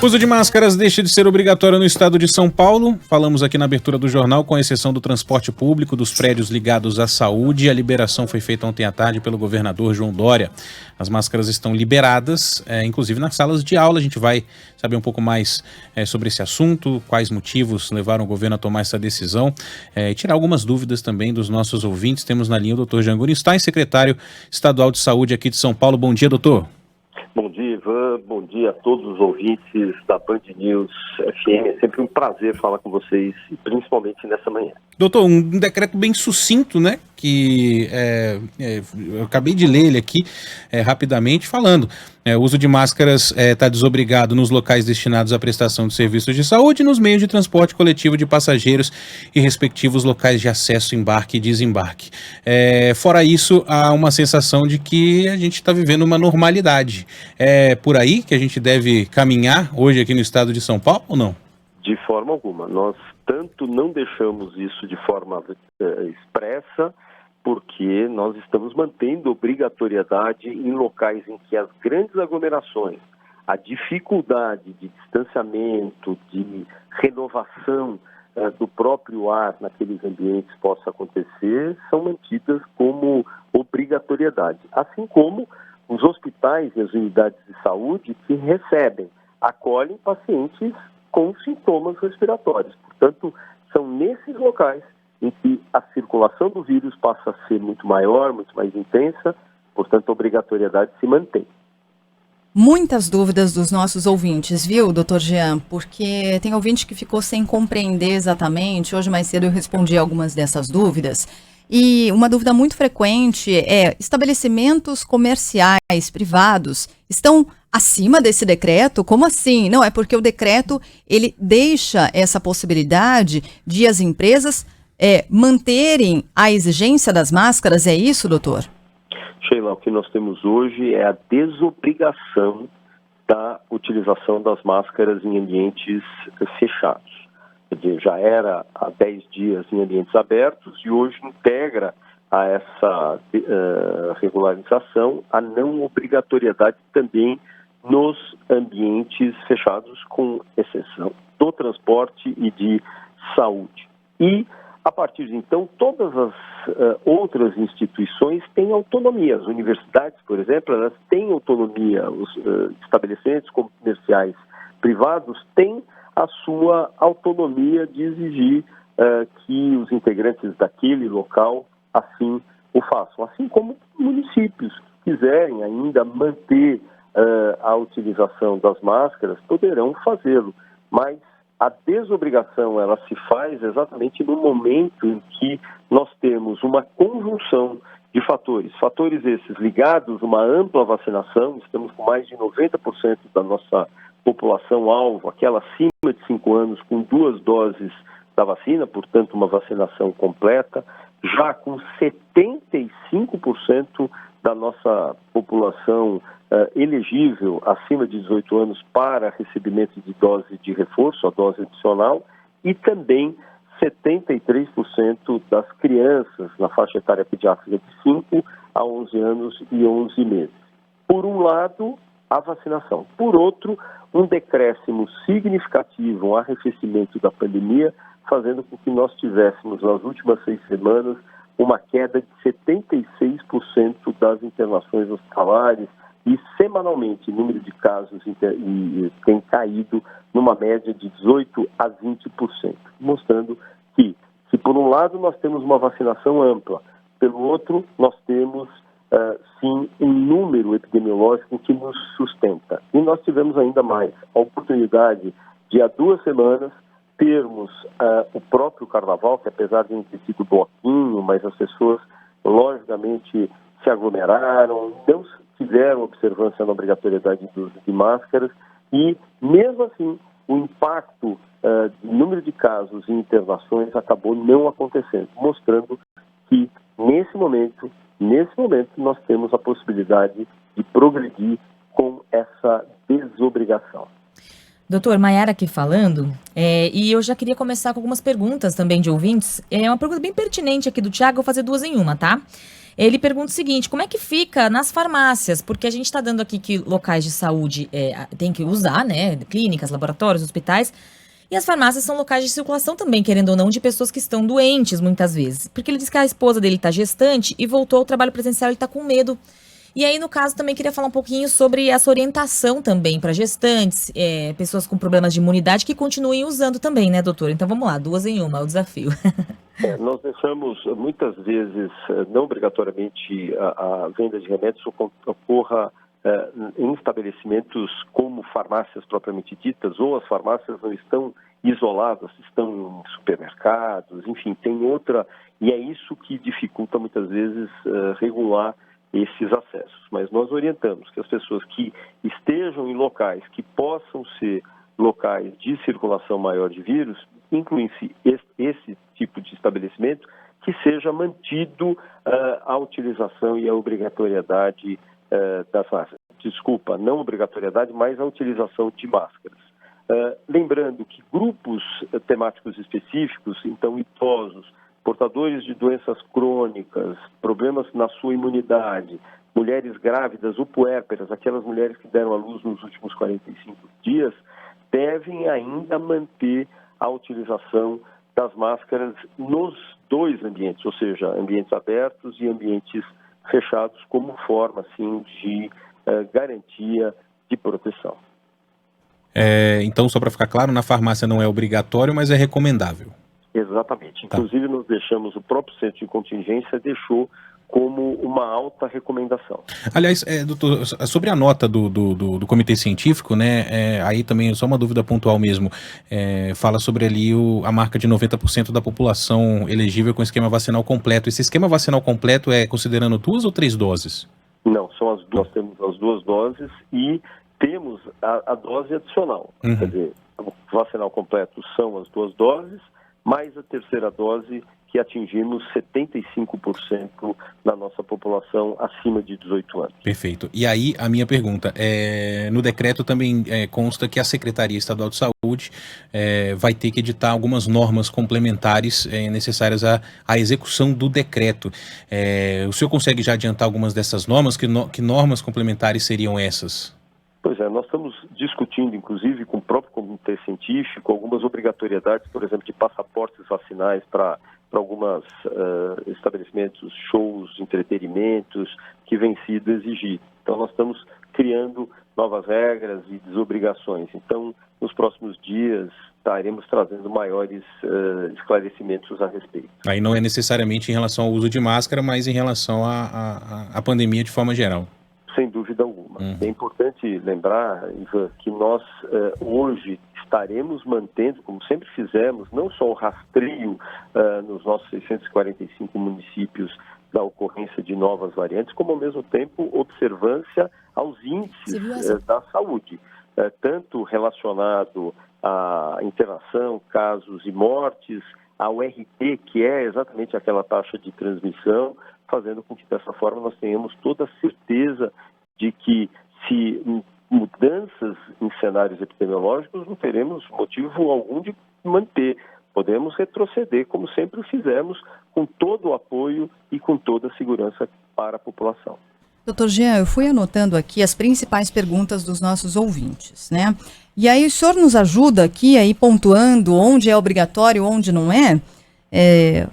O uso de máscaras deixa de ser obrigatório no estado de São Paulo. Falamos aqui na abertura do jornal, com exceção do transporte público, dos prédios ligados à saúde. A liberação foi feita ontem à tarde pelo governador João Dória. As máscaras estão liberadas, inclusive nas salas de aula. A gente vai saber um pouco mais sobre esse assunto, quais motivos levaram o governo a tomar essa decisão e tirar algumas dúvidas também dos nossos ouvintes. Temos na linha o Dr. Jean Gorenstein, secretário estadual de saúde aqui de São Paulo. Bom dia, doutor. Bom dia, Ivan. Bom dia a todos os ouvintes da Band News FM. É sempre um prazer falar com vocês, principalmente nessa manhã. Doutor, um decreto bem sucinto, né? Que eu acabei de ler ele aqui rapidamente, falando. O uso de máscaras está desobrigado nos locais destinados à prestação de serviços de saúde e nos meios de transporte coletivo de passageiros e respectivos locais de acesso, embarque e desembarque. Fora isso, há uma sensação de que a gente está vivendo uma normalidade. É por aí que a gente deve caminhar hoje aqui no estado de São Paulo ou não? De forma alguma. Nós tanto não deixamos isso de forma expressa, porque nós estamos mantendo obrigatoriedade em locais em que as grandes aglomerações, a dificuldade de distanciamento, de renovação do próprio ar naqueles ambientes possa acontecer, são mantidas como obrigatoriedade. Assim como os hospitais e as unidades de saúde que acolhem pacientes com sintomas respiratórios. Portanto, são nesses locais em que a circulação do vírus passa a ser muito maior, muito mais intensa, portanto, a obrigatoriedade se mantém. Muitas dúvidas dos nossos ouvintes, viu, doutor Jean? Porque tem ouvinte que ficou sem compreender exatamente. Hoje mais cedo eu respondi algumas dessas dúvidas. E uma dúvida muito frequente é: estabelecimentos comerciais privados estão acima desse decreto? Como assim? Não, é porque o decreto ele deixa essa possibilidade de as empresas manterem a exigência das máscaras, é isso, doutor? Sheila, o que nós temos hoje é a desobrigação da utilização das máscaras em ambientes fechados. Quer dizer, já era há 10 dias em ambientes abertos e hoje integra a essa regularização a não obrigatoriedade também nos ambientes fechados, com exceção do transporte e de saúde. E, a partir de então, todas as outras instituições têm autonomia. As universidades, por exemplo, elas têm autonomia. Os estabelecimentos comerciais privados têm a sua autonomia de exigir que os integrantes daquele local assim o façam. Assim como municípios que quiserem ainda manter a utilização das máscaras poderão fazê-lo, mas a desobrigação ela se faz exatamente no momento em que nós temos uma conjunção de fatores esses ligados a uma ampla vacinação. Estamos com mais de 90% da nossa população-alvo, aquela acima de 5 anos, com 2 doses da vacina, portanto uma vacinação completa, já com 75% da nossa população elegível acima de 18 anos para recebimento de dose de reforço, a dose adicional, e também 73% das crianças na faixa etária pediátrica de 5 a 11 anos e 11 meses. Por um lado, a vacinação. Por outro, um decréscimo significativo, um arrefecimento da pandemia, fazendo com que nós tivéssemos nas últimas 6 semanas uma queda de 76% das internações hospitalares e semanalmente o número de casos tem caído numa média de 18% a 20%, mostrando que, se por um lado nós temos uma vacinação ampla, pelo outro nós temos sim um número epidemiológico que nos sustenta. E nós tivemos ainda mais a oportunidade de há 2 semanas termos o próprio carnaval, que apesar de não ter sido bloquinho, mas as pessoas logicamente se aglomeraram, não tiveram observância na obrigatoriedade do uso de máscaras e, mesmo assim, o impacto do número de casos e internações acabou não acontecendo, mostrando que, nesse momento, nós temos a possibilidade de progredir com essa desobrigação. Doutor, Maiara aqui falando, e eu já queria começar com algumas perguntas também de ouvintes. É uma pergunta bem pertinente aqui do Thiago, vou fazer 2 em uma, tá? Ele pergunta o seguinte, como é que fica nas farmácias? Porque a gente está dando aqui que locais de saúde tem que usar, né? Clínicas, laboratórios, hospitais. E as farmácias são locais de circulação também, querendo ou não, de pessoas que estão doentes, muitas vezes. Porque ele diz que a esposa dele está gestante e voltou ao trabalho presencial, ele está com medo. E aí, no caso, também queria falar um pouquinho sobre essa orientação também para gestantes, pessoas com problemas de imunidade que continuem usando também, né, doutor? Então, vamos lá, 2 em 1, é o desafio. Nós deixamos, muitas vezes, não obrigatoriamente a venda de remédios ocorra em estabelecimentos como farmácias propriamente ditas, ou as farmácias não estão isoladas, estão em supermercados, enfim, tem outra, e é isso que dificulta muitas vezes regular esses acessos. Mas nós orientamos que as pessoas que estejam em locais que possam ser locais de circulação maior de vírus, incluem-se esse tipo de estabelecimento, que seja mantido a utilização e a obrigatoriedade das máscaras. Desculpa, não obrigatoriedade, mas a utilização de máscaras. Lembrando que grupos temáticos específicos, então idosos, portadores de doenças crônicas, problemas na sua imunidade, mulheres grávidas ou puérperas, aquelas mulheres que deram à luz nos últimos 45 dias, devem ainda manter a utilização das máscaras nos 2 ambientes, ou seja, ambientes abertos e ambientes fechados, como forma, assim, de garantia de proteção. Então, só para ficar claro, na farmácia não é obrigatório, mas é recomendável. Exatamente. Tá. Inclusive, nós deixamos, o próprio centro de contingência deixou como uma alta recomendação. Aliás, doutor, sobre a nota do comitê científico, né, aí também só uma dúvida pontual mesmo, fala sobre ali a marca de 90% da população elegível com esquema vacinal completo. Esse esquema vacinal completo é considerando 2 ou 3 doses? Não, nós temos as 2 doses e temos a dose adicional. Uhum. Quer dizer, o vacinal completo são as 2 doses, mais a terceira dose, que atingimos 75% da nossa população acima de 18 anos. Perfeito. E aí, a minha pergunta, no decreto também consta que a Secretaria Estadual de Saúde vai ter que editar algumas normas complementares necessárias à execução do decreto. O senhor consegue já adiantar algumas dessas normas? Que normas complementares seriam essas? Pois é, nós estamos discutindo, inclusive, com o próprio comitê científico, algumas obrigatoriedades, por exemplo, de passaportes vacinais para alguns estabelecimentos, shows, entretenimentos, que vem sido exigido. Então, nós estamos criando novas regras e desobrigações. Então, nos próximos dias, estaremos trazendo maiores esclarecimentos a respeito. Aí não é necessariamente em relação ao uso de máscara, mas em relação à pandemia de forma geral. Sem dúvida alguma. Uhum. É importante lembrar, Ivan, que nós hoje estaremos mantendo, como sempre fizemos, não só o rastreio nos nossos 645 municípios da ocorrência de novas variantes, como ao mesmo tempo observância aos índices da saúde, tanto relacionado à internação, casos e mortes, ao RT, que é exatamente aquela taxa de transmissão, fazendo com que dessa forma nós tenhamos toda a certeza de que se mudanças em cenários epidemiológicos não teremos motivo algum de manter. Podemos retroceder, como sempre o fizemos, com todo o apoio e com toda a segurança para a população. Doutor Jean, eu fui anotando aqui as principais perguntas dos nossos ouvintes, né? E aí o senhor nos ajuda aqui aí pontuando onde é obrigatório, onde não é?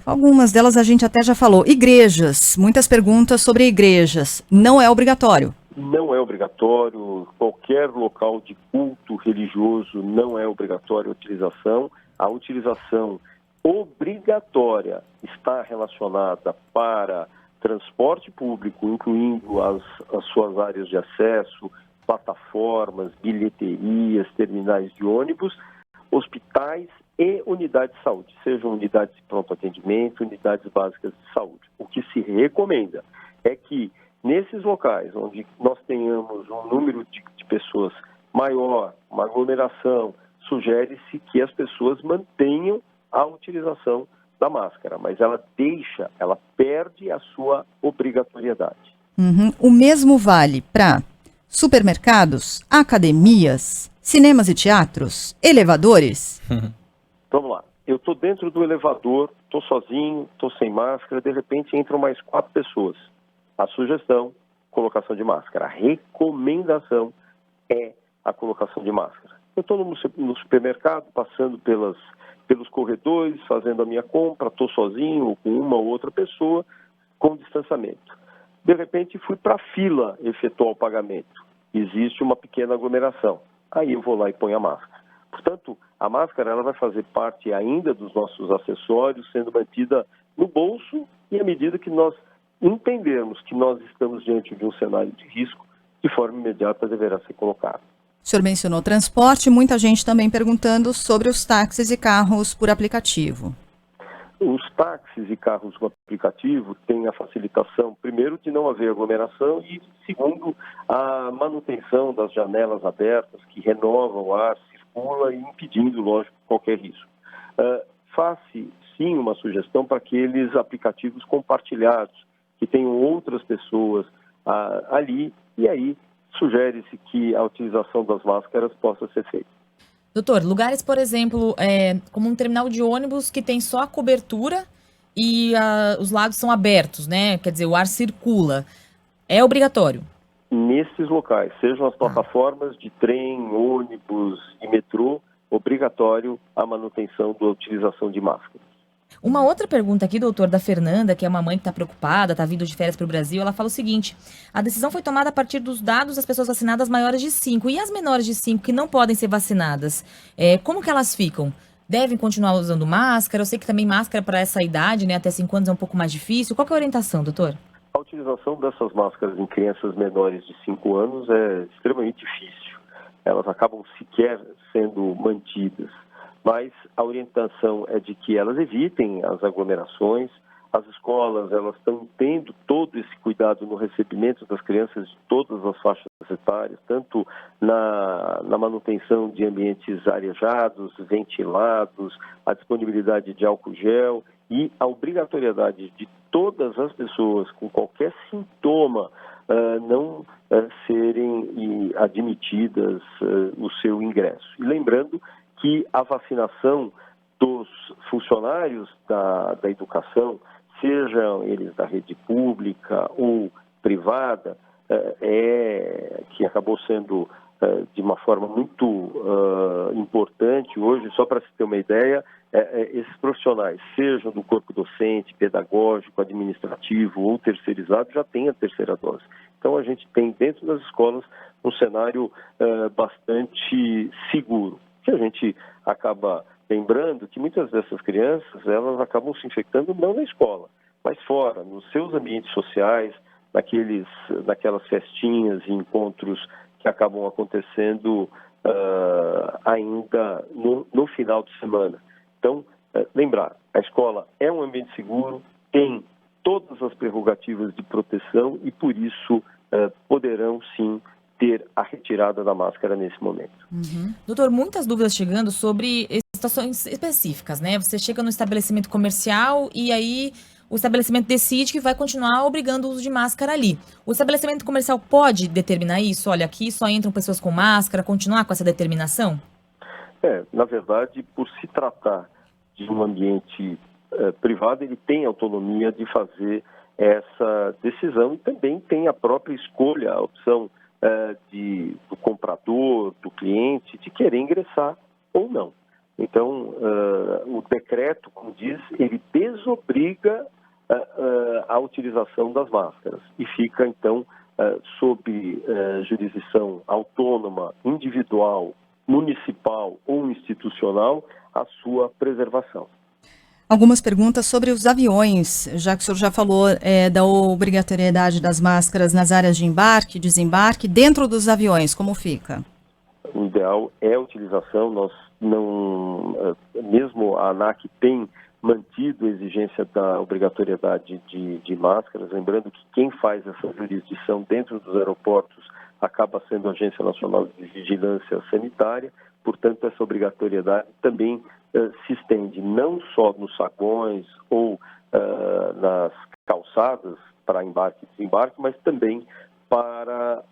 Algumas delas a gente até já falou. Igrejas, muitas perguntas sobre igrejas. Não é obrigatório? Não é obrigatório. Qualquer local de culto religioso não é obrigatório a utilização. A utilização obrigatória está relacionada para transporte público, incluindo as suas áreas de acesso, plataformas, bilheterias, terminais de ônibus, hospitais e unidades de saúde, sejam unidades de pronto atendimento, unidades básicas de saúde. O que se recomenda é que nesses locais onde nós tenhamos um número de pessoas maior, uma aglomeração, sugere-se que as pessoas mantenham a utilização da máscara, mas ela perde a sua obrigatoriedade. Uhum. O mesmo vale para supermercados, academias, cinemas e teatros, elevadores? Vamos lá. eu estou dentro do elevador, estou sozinho, estou sem máscara, de repente entram mais 4 pessoas. A sugestão, colocação de máscara. A recomendação é a colocação de máscara. Eu estou no supermercado, passando pelos corredores, fazendo a minha compra, estou sozinho ou com uma ou outra pessoa, com distanciamento. De repente fui para a fila efetuar o pagamento. Existe uma pequena aglomeração. Aí eu vou lá e ponho a máscara. Portanto, a máscara ela vai fazer parte ainda dos nossos acessórios, sendo mantida no bolso, e à medida que nós entendermos que nós estamos diante de um cenário de risco, de forma imediata deverá ser colocada. O senhor mencionou transporte, muita gente também perguntando sobre os táxis e carros por aplicativo. Os táxis e carros com aplicativo têm a facilitação, primeiro, de não haver aglomeração e, segundo, a manutenção das janelas abertas, que renovam o ar, circula, impedindo, lógico, qualquer risco. Faz-se, sim, uma sugestão para aqueles aplicativos compartilhados, que tenham outras pessoas ali, e aí sugere-se que a utilização das máscaras possa ser feita. Doutor, lugares, por exemplo, como um terminal de ônibus que tem só a cobertura e os lados são abertos, né? Quer dizer, o ar circula. É obrigatório? Nesses locais, sejam as plataformas de trem, ônibus e metrô, obrigatório a manutenção da utilização de máscaras. Uma outra pergunta aqui, doutor, da Fernanda, que é uma mãe que está preocupada, está vindo de férias para o Brasil, ela fala o seguinte: a decisão foi tomada a partir dos dados das pessoas vacinadas maiores de 5. E as menores de 5 que não podem ser vacinadas, como que elas ficam? Devem continuar usando máscara? Eu sei que também máscara para essa idade, né, até 5 anos é um pouco mais difícil. Qual que é a orientação, doutor? A utilização dessas máscaras em crianças menores de 5 anos é extremamente difícil. Elas acabam sequer sendo mantidas. Mas a orientação é de que elas evitem as aglomerações. As escolas elas estão tendo todo esse cuidado no recebimento das crianças de todas as faixas etárias, tanto na manutenção de ambientes arejados, ventilados, a disponibilidade de álcool gel e a obrigatoriedade de todas as pessoas com qualquer sintoma não serem admitidas o seu ingresso. E lembrando que a vacinação dos funcionários da educação, sejam eles da rede pública ou privada, que acabou sendo de uma forma muito importante hoje, só para se ter uma ideia, esses profissionais, sejam do corpo docente, pedagógico, administrativo ou terceirizado, já têm a terceira dose. Então a gente tem dentro das escolas um cenário bastante seguro. Que a gente acaba lembrando que muitas dessas crianças, elas acabam se infectando não na escola, mas fora, nos seus ambientes sociais, naquelas festinhas e encontros que acabam acontecendo ainda no final de semana. Então, lembrar, a escola é um ambiente seguro, tem todas as prerrogativas de proteção e, por isso, poderão, sim, ter a retirada da máscara nesse momento. Uhum. Doutor, muitas dúvidas chegando sobre situações específicas, né? Você chega no estabelecimento comercial e aí o estabelecimento decide que vai continuar obrigando o uso de máscara ali. O estabelecimento comercial pode determinar isso? Olha, aqui só entram pessoas com máscara, continuar com essa determinação? Na verdade, por se tratar de um ambiente privado, ele tem autonomia de fazer decisão e também tem a própria escolha, a opção do comprador, do cliente, de querer ingressar ou não. Então, o decreto, como diz, ele desobriga a utilização das máscaras e fica, então, sob jurisdição autônoma, individual, municipal ou institucional, a sua preservação. Algumas perguntas sobre os aviões, já que o senhor já falou da obrigatoriedade das máscaras nas áreas de embarque, desembarque, dentro dos aviões, como fica? O ideal é a utilização, nós não, mesmo a ANAC tem mantido a exigência da obrigatoriedade de máscaras, lembrando que quem faz essa jurisdição dentro dos aeroportos acaba sendo a Agência Nacional de Vigilância Sanitária, portanto essa obrigatoriedade também se estende não só nos saguões ou nas calçadas para embarque e desembarque, mas também para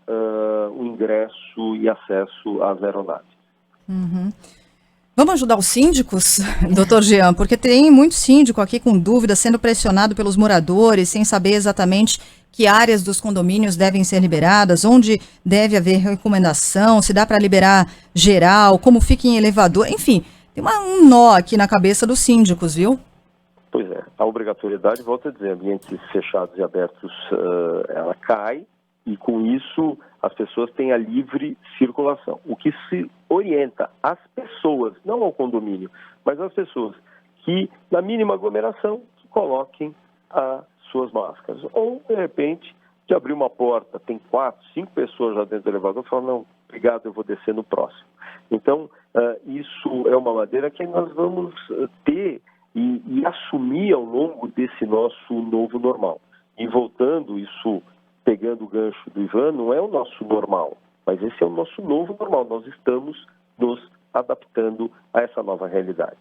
o ingresso e acesso às aeronaves. Uhum. Vamos ajudar os síndicos, doutor Jean, porque tem muito síndico aqui com dúvidas, sendo pressionado pelos moradores, sem saber exatamente que áreas dos condomínios devem ser liberadas, onde deve haver recomendação, se dá para liberar geral, como fica em elevador, enfim, tem um nó aqui na cabeça dos síndicos, viu? Pois é, a obrigatoriedade, volto a dizer, ambientes fechados e abertos, ela cai, e com isso as pessoas têm a livre circulação. O que se orienta às pessoas, não ao condomínio, mas às pessoas, que na mínima aglomeração que coloquem as suas máscaras. Ou, de repente, de abrir uma porta, tem 4, 5 pessoas já dentro do elevador, falam, não, obrigado, eu vou descer no próximo. Então, isso é uma maneira que nós vamos ter e assumir ao longo desse nosso novo normal. E voltando, isso pegando o gancho do Ivan, não é o nosso normal, mas esse é o nosso novo normal. Nós estamos nos adaptando a essa nova realidade.